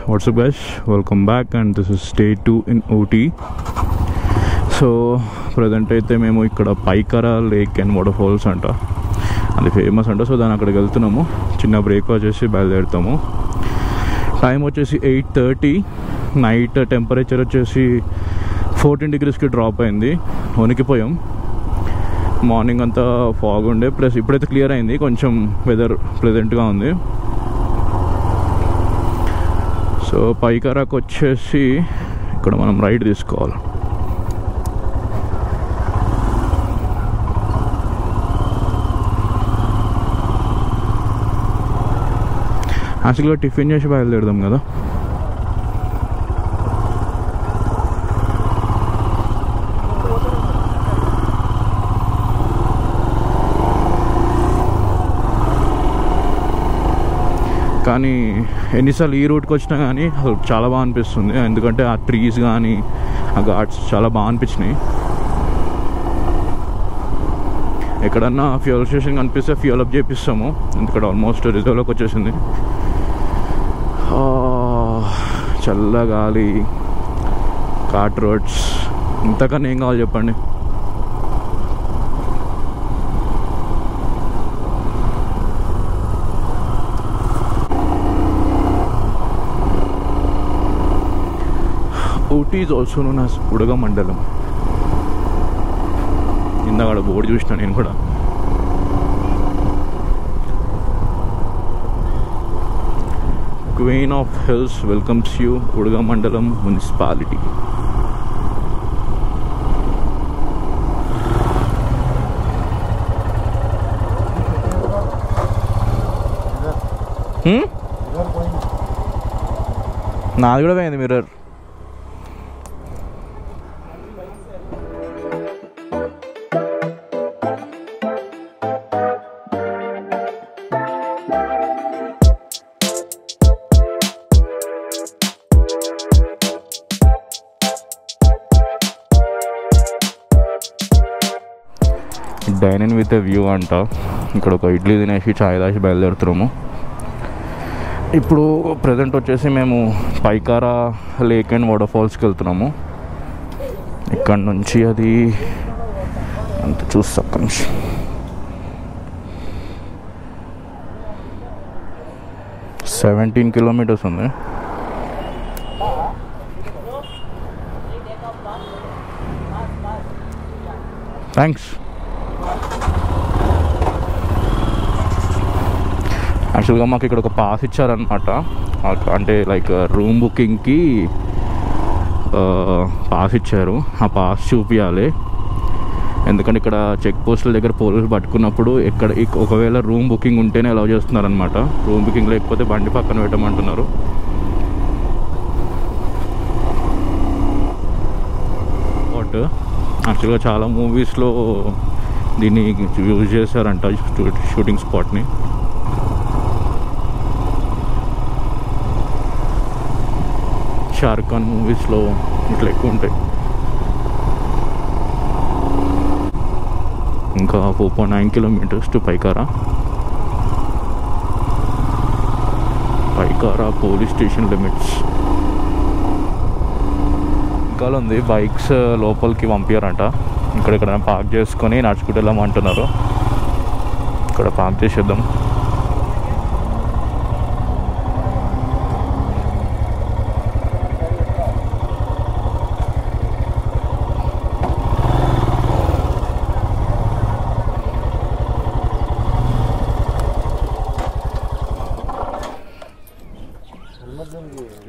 What's up guys, welcome back and this is day 2 in OT. So present అయితే మేము ఇక్కడ Pykara lake and water falls అంట, అది famous అంట. సో దాని అక్కడికి వెళ్తున్నాము, చిన్న బ్రేక్ వచ్చేసి బయలుదేరుతాము. టైం వచ్చేసి 8:30. నైట్ టెంపరేచర్ వచ్చేసి 14 degreesకి డ్రాప్ అయింది, వణికిపోయాం. మార్నింగ్ అంతా ఫాగ్ ఉండే, ప్లస్ ఇప్పుడైతే క్లియర్ అయింది, కొంచెం వెదర్ ప్లెజెంట్గా ఉంది. సో పైకరాకు వచ్చేసి ఇక్కడ మనం రైడ్ తీసుకోవాలి. యాక్చువల్గా టిఫిన్ చేసి బయలుదేరదాం కదా. కానీ ఎన్నిసార్లు ఈ రూట్కి వచ్చినా కానీ అసలు చాలా బాగా అనిపిస్తుంది, ఎందుకంటే ఆ ట్రీస్ కానీ ఆ ఘాట్స్ చాలా బాగా అనిపించినాయి. ఎక్కడన్నా ఫ్యూయల్ స్టేషన్ కనిపిస్తే ఫ్యూయల్ అప్ చేపిస్తాము, ఎందుకంటే ఆల్మోస్ట్ రిజర్వ్లోకి వచ్చేసింది. చల్ల గాలి, ఘాట్ రోడ్స్, ఇంతకన్నా ఏం కావాలి చెప్పండి. Ooty is also known as Udagamandalam. ఇందాక బోర్డు చూసిన నేను కూడా. Queen of Hills welcomes you, Udagamandalam Municipality. నాది కూడా పోయింది mirror. Dining with a view అంట. ఇక్కడ ఒక ఇడ్లీ తినేసి చాయ్ తాసి బయలుదేరుతున్నాము. ఇప్పుడు ప్రజెంట్ వచ్చేసి మేము పైకారా లేక్ అండ్ వాటర్ ఫాల్స్కి వెళ్తున్నాము. ఇక్కడ నుంచి అది అంత చూస్తా, అక్కడి నుంచి 17 kilometers ఉంది. థ్యాంక్స్. యాక్చువల్గా మాకు ఇక్కడ ఒక పాస్ ఇచ్చారనమాట, అంటే లైక్ రూమ్ బుకింగ్కి పాస్ ఇచ్చారు. ఆ పాస్ చూపించాలి, ఎందుకంటే ఇక్కడ చెక్ పోస్టుల దగ్గర పోలీసులు పట్టుకున్నప్పుడు ఇక్కడ ఒకవేళ రూమ్ బుకింగ్ ఉంటేనే అలౌ చేస్తున్నారనమాట. రూమ్ బుకింగ్ లేకపోతే బండి పక్కన పెట్టమంటున్నారు. బట్ యాక్చువల్గా చాలా మూవీస్లో దీన్ని యూజ్ చేశారంట, షూటింగ్ స్పాట్ని. షారుఖ్ ఖాన్ మూవీస్లో ఇట్లా ఎక్కువ ఉంటాయి. ఇంకా 4.9 kilometers to Pykara. Pykara police station limits. ఇంకా ఉంది, బైక్స్ లోపలికి పంపించారంట. ఇక్కడ పార్క్ చేసుకొని నడుచుకుంటూ వెళ్ళమంటున్నారు. ఇక్కడ పార్క్ చేసేద్దాం.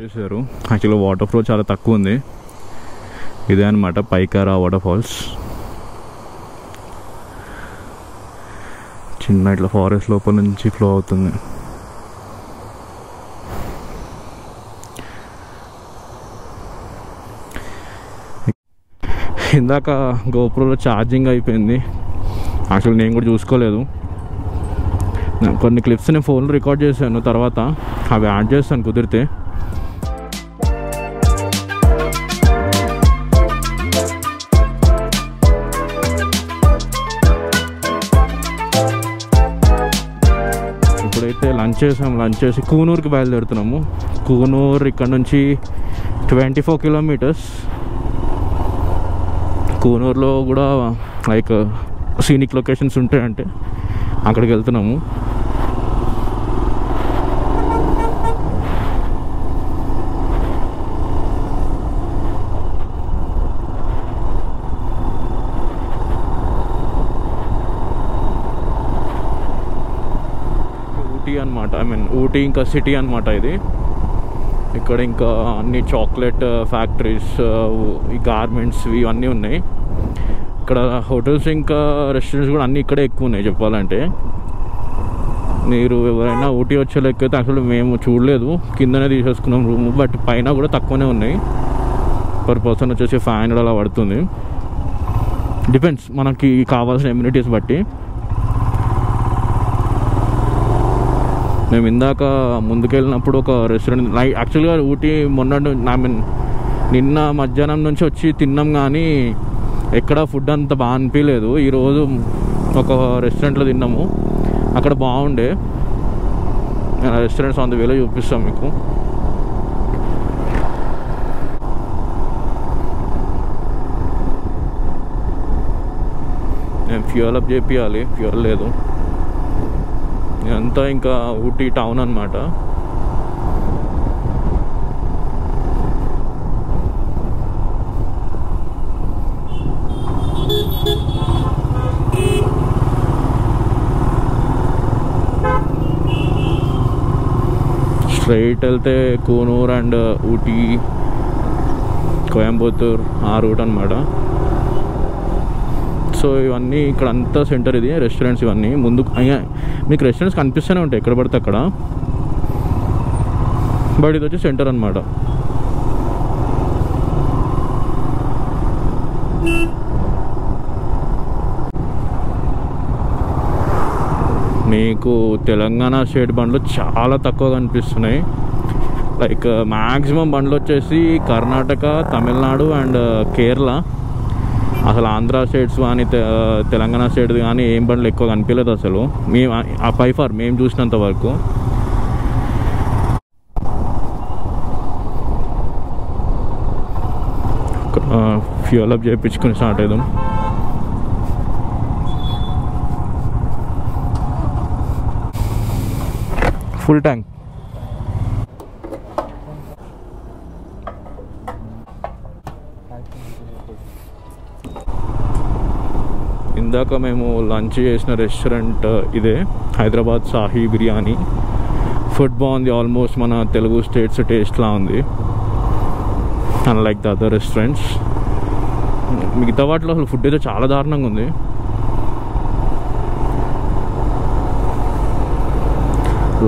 చేశారు. యాక్చువల్గా వాటర్ ఫ్లో చాలా తక్కువ ఉంది. ఇదే అనమాట పైకారా వాటర్ ఫాల్స్. చిన్న ఇట్లా ఫారెస్ట్ లోపల నుంచి ఫ్లో అవుతుంది. ఇందాక గోప్రోలో ఛార్జింగ్ అయిపోయింది. యాక్చువల్గా నేను కూడా చూసుకోలేదు. కొన్ని క్లిప్స్ నేను ఫోన్లో రికార్డ్ చేశాను, తర్వాత అవి యాడ్ చేస్తాను కుదిరితే. ఇప్పుడైతే లంచ్ లంచ్ చేసి కూనూరుకి బయలుదేరుతున్నాము. కూనూరు ఇక్కడ నుంచి 24 కిలోమీటర్స్. కూనూరులో కూడా లైక్ సీనిక్ లొకేషన్స్ ఉంటాయంటే అక్కడికి వెళ్తున్నాము. ఊటీ అనమాట, ఊటీ ఇంకా సిటీ అనమాట ఇది. ఇక్కడ ఇంకా అన్ని చాక్లెట్ ఫ్యాక్టరీస్, ఈ గార్మెంట్స్ ఇవన్నీ ఉన్నాయి. ఇక్కడ హోటల్స్ ఇంకా రెస్టారెంట్స్ కూడా అన్నీ ఇక్కడే ఎక్కువ ఉన్నాయి చెప్పాలంటే. మీరు ఎవరైనా ఊటీ వచ్చే లెక్క అయితే అసలు మేము చూడలేదు, కిందనే తీసేసుకున్నాం రూమ్. బట్ పైన కూడా తక్కువనే ఉన్నాయి. పర్ పర్సన్ వచ్చేసి 500 అలా పడుతుంది. డిపెండ్స్ మనకి కావాల్సిన ఎమ్యూనిటీస్ బట్టి. మేము ఇందాక ముందుకెళ్ళినప్పుడు ఒక రెస్టారెంట్, యాక్చువల్గా ఊటీ నిన్న మధ్యాహ్నం నుంచి వచ్చి తిన్నాం కానీ ఎక్కడ ఫుడ్ అంత బాగా అనిపించలేదు. ఈరోజు ఒక రెస్టారెంట్లో తిన్నాము, అక్కడ బాగుండే. నేను ఆ రెస్టారెంట్స్ ఆన్ ది వేలో చూపిస్తాను మీకు. నేను ఫ్యూయల్ అప్ చేపియాలి, ఫ్యూయల్ లేదు. ఇదంతా ఇంకా ఊటీ టౌన్ అన్నమాట. స్ట్రైట్ వెళ్తే కూనూర్ అండ్ ఊటీ, కోయంబత్తూర్ ఆ రూట్ అనమాట. సో ఇవన్నీ ఇక్కడ అంతా సెంటర్, ఇది రెస్టారెంట్స్ ఇవన్నీ. ముందు మీకు రెస్టారెంట్స్ కనిపిస్తూనే ఉంటాయి ఎక్కడ పడితే అక్కడ, బట్ ఇది వచ్చి సెంటర్ అనమాట. మీకు తెలంగాణ స్టేట్ బండ్లు చాలా తక్కువ కనిపిస్తున్నాయి. లైక్ మ్యాక్సిమం బండ్లు వచ్చేసి కర్ణాటక, తమిళనాడు అండ్ కేరళ. అసలు ఆంధ్ర స్టేట్స్ కానీ తెలంగాణ స్టేట్ కానీ ఏం బండ్లు ఎక్కువ కనిపించలేదు అసలు మేము ఆ పైఫార్ మేము చూసినంత వరకు. ఫ్యూయల్ అప్ చేయించుకుని స్టార్ట్ అవుదాం. Full tank. ఇందాక మేము లంచ్ చేసిన రెస్టారెంట్ ఇదే, హైదరాబాద్ షాహీ బిర్యానీ. ఫుడ్ బాగుంది, ఆల్మోస్ట్ మన తెలుగు స్టేట్స్ టేస్ట్లా ఉంది, అన్లైక్ ద అదర్ రెస్టారెంట్స్. మిగతా వాటిలో అసలు ఫుడ్ అయితే చాలా దారుణంగా ఉంది.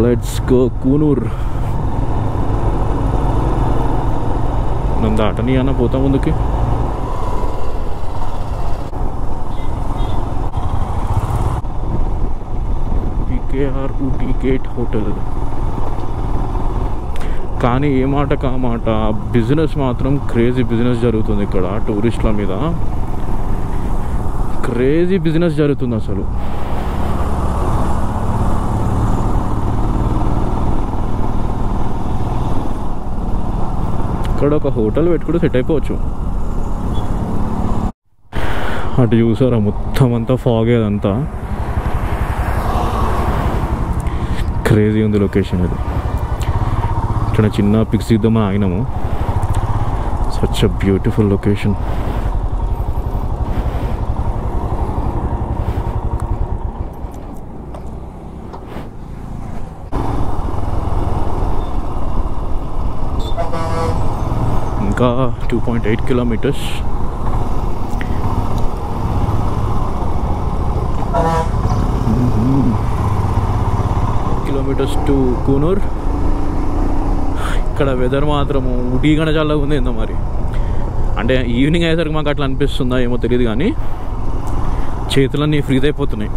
Let's go Coonoor. నన్ను దాటని అన్న పోతా ముందుకి. PKR Ooty gate hotel. కానీ ఏ మాట కా మాట బిజినెస్ మాత్రం క్రేజీ బిజినెస్ జరుగుతుంది ఇక్కడ. టూరిస్టుల మీద క్రేజీ బిజినెస్ జరుగుతుంది అసలు. ఇక్కడ ఒక హోటల్ పెట్టుకుంటే సెట్ అయిపోవచ్చు. అటు చూసారా మొత్తం అంతా ఫాగ్, అదంతా క్రేజీ ఉంది లొకేషన్. ఇది ఇక్కడ చిన్న పిక్స్ ఇద్దామని ఆగినాము. Such a beautiful location. ఇంకా 2.8 కిలోమీటర్స్. Kilometres to Coonoor. ఇక్కడ వెదర్ మాత్రము ఊటీ కన్నా చాలా ఉంది ఏందో మరి. అంటే ఈవినింగ్ అయ్యేసరికి మాకు అట్లా అనిపిస్తుందా ఏమో తెలియదు, కానీ చేతులన్నీ ఫ్రీజ్ అయిపోతున్నాయి.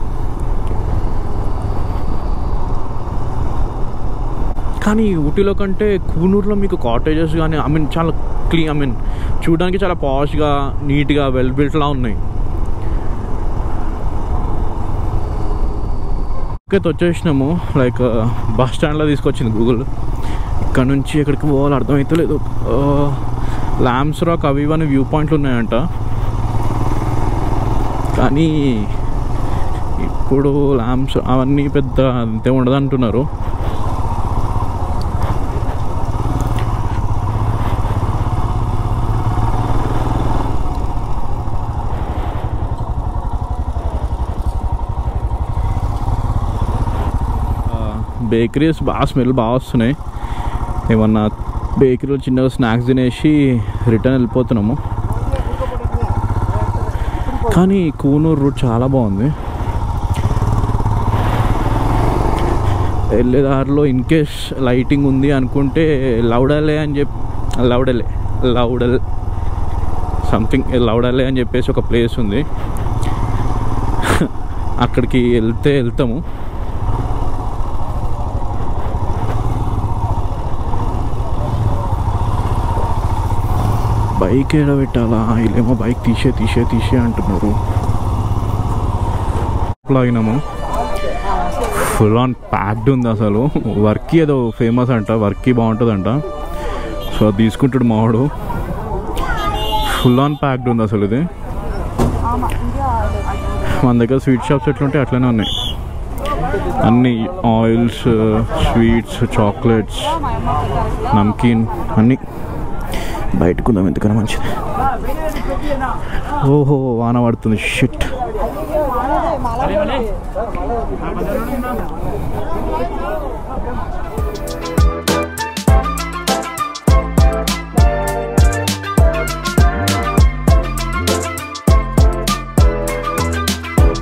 కానీ ఊటీలో కంటే కూనూరులో మీకు కాటేజెస్ కానీ చాలా క్లీన్, చూడడానికి చాలా పాష్గా, నీట్గా, వెల్ బిల్ట్లా ఉన్నాయి. అయితే వచ్చేసినాము. లైక్ బస్ స్టాండ్లో తీసుకొచ్చింది గూగుల్. ఇక్కడ నుంచి ఎక్కడికి పోవాలో అర్థమవుతలేదు. ల్యాంప్స్ రాక్ అవి ఇవన్నీ వ్యూ పాయింట్లు ఉన్నాయంట, కానీ ఇప్పుడు ల్యాంప్స్ అవన్నీ పెద్ద అంతే ఉండదు అంటున్నారు. బేకరీస్ బాగా స్మెల్ బాగా వస్తున్నాయి. ఏమన్నా బేకరీలో చిన్నగా స్నాక్స్ తినేసి రిటర్న్ వెళ్ళిపోతున్నాము. కానీ కూనూరు రూట్ చాలా బాగుంది. వెళ్ళేదారిలో ఇన్ కేస్ లైటింగ్ ఉంది అనుకుంటే లౌడలే సంథింగ్ లౌడలే అని చెప్పేసి ఒక ప్లేస్ ఉంది. అక్కడికి వెళ్తాము. బైక్ ఏడ పెట్టాలా, వీళ్ళేమో బైక్ తీసే అంటున్నారు. లాగినాము. ఫుల్ ఆన్ ప్యాక్డ్ ఉంది అసలు. వర్కీ ఏదో ఫేమస్ అంట, వర్కీ బాగుంటుందంట. సో అది తీసుకుంటాడు మావాడు. ఫుల్ ఆన్ ప్యాక్డ్ ఉంది అసలు ఇది. మన దగ్గర స్వీట్ షాప్స్ ఎట్లుంటాయి అట్లనే ఉన్నాయి అన్నీ. ఆయిల్స్, స్వీట్స్, చాక్లెట్స్, నమ్కీన్ అన్నీ. బయటకు ఉందాం ఎందుకన్నా మంచిది. ఓహో వాన పడుతుంది. షిట్.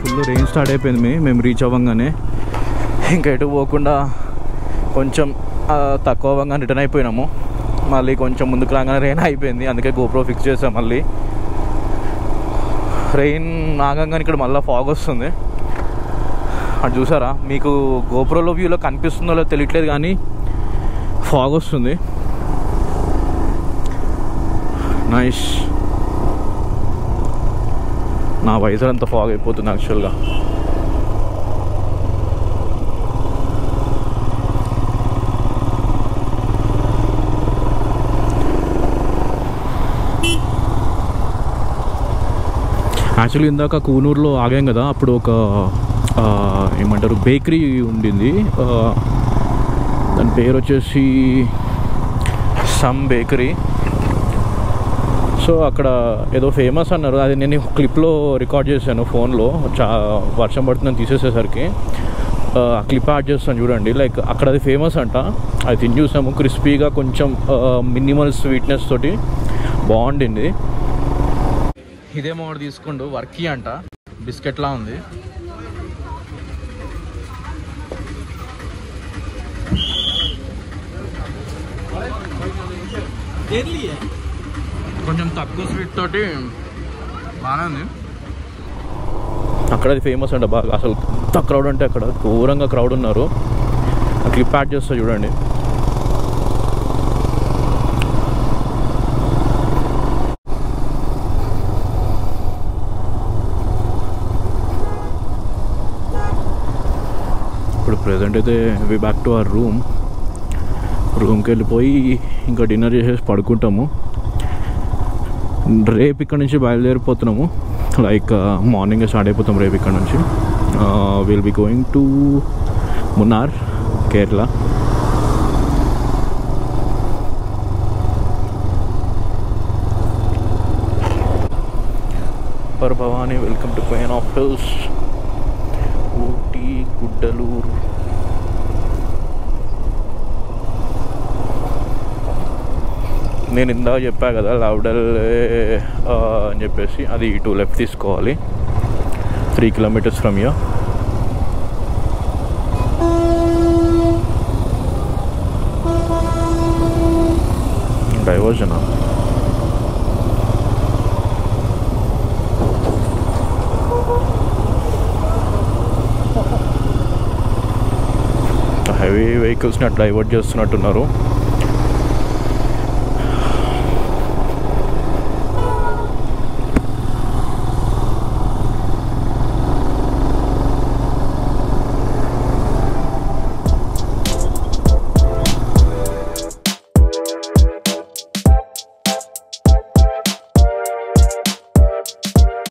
ఫుల్ రెయిన్ స్టార్ట్ అయిపోయింది. మేము రీచ్ అవ్వగానే ఇంకా ఎటు పోకుండా కొంచెం తక్కువ అవ్వగానే రిటర్న్ అయిపోయినాము. మళ్ళీ కొంచెం ముందుకు రాగానే రెయిన్ అయిపోయింది, అందుకే గోప్రో ఫిక్స్ చేసాం. మళ్ళీ రెయిన్ ఆగంగానే ఇక్కడ మళ్ళీ ఫాగ్ వస్తుంది. అటు చూసారా, మీకు గోప్రోలో వ్యూలో కనిపిస్తుందో లేదో తెలియట్లేదు కానీ ఫాగ్ వస్తుంది. నైస్. నా వైజర్ అంతా ఫాగ్ అయిపోతుంది యాక్చువల్గా. యాక్చువల్లీ ఇందాక కూనూరులో ఆగాం కదా, అప్పుడు ఒక ఏమంటారు బేకరీ ఉండింది. దాని పేరు వచ్చేసి సమ్ బేకరీ. సో అక్కడ ఏదో ఫేమస్ అన్నారు. అది నేను క్లిప్లో రికార్డ్ చేశాను ఫోన్లో. వర్షం పడుతుందని తీసేసేసరికి ఆ క్లిప్ యాడ్ చేస్తాను చూడండి. లైక్ అక్కడ అది ఫేమస్ అంట. అది తిని చూసాము. క్రిస్పీగా కొంచెం మినిమల్ స్వీట్నెస్ తోటి బాగుండింది. ఇదేమో ఒకటి తీసుకుండు. వర్కీ అంట, బిస్కెట్లా ఉంది. కొంచెం తక్కువ స్వీట్ తోటి బాగానే ఉంది. అక్కడ అది ఫేమస్ అంట బాగా. అసలు ఎంత క్రౌడ్ అంటే అక్కడ ఘోరంగా క్రౌడ్ ఉన్నారు. క్లిప్ యాడ్ చేస్తా చూడండి. ఇప్పుడు ప్రెజెంట్ అయితే వి బ్యాక్ టు అవర్ రూమ్కి వెళ్ళిపోయి ఇంకా డిన్నర్ చేసేసి పడుకుంటాము. రేపు ఇక్కడ నుంచి బయలుదేరిపోతున్నాము. లైక్ మార్నింగ్ స్టార్ట్ అయిపోతాం రేపు ఇక్కడ నుంచి. Will be going to Munnar, Kerala. పర్ Bhavani, welcome to queen of hills, Ooty, Gudalur. నేను ఇందాక చెప్పా కదా లౌడల్ అని చెప్పేసి, అది ఇటు లెఫ్ట్ తీసుకోవాలి. 3 kilometers from here. Diversion heavy వెహికల్స్ని డైవర్ట్ చేస్తున్నట్టున్నారు.